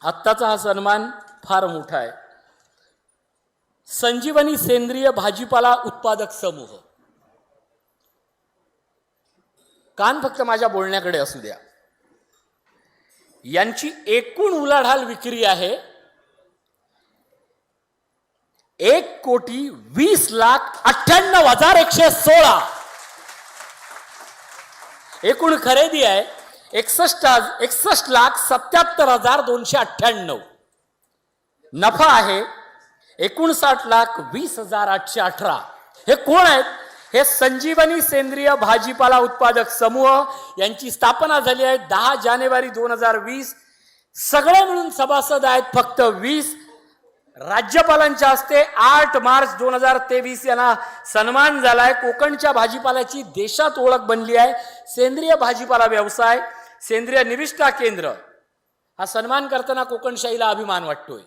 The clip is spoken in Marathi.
आत्ताचा हा सन्मान फार मोठा आहे। संजीवनी सेंद्रिय भाजीपाला उत्पादक समूह, कान फक्त माझ्या बोलण्याकडे असू द्या। यांची एकूण उलाढाल विक्री आहे 1,20,98,116। एकूण खरेदी आहे 61,77,298। नफा आहे 59,20,818। हे कोण आहेत? हे संजीवनी सेंद्रिय भाजीपाला उत्पादक समूह यांची स्थापना झाली आहे 10 जानेवारी 2020। सगळे मिळून सभासद आहेत फक्त 20। राज्यपालांच्या हस्ते 8 मार्च 2023 यांना सन्मान झालाय। कोकणच्या भाजीपाल्याची देशात ओळख बनली आहे। सेंद्रिय भाजीपाला व्यवसाय, सेंद्रिय निविष्ठा केंद्र हा सन्मान करताना कोकणशाहीला अभिमान वाटतोय।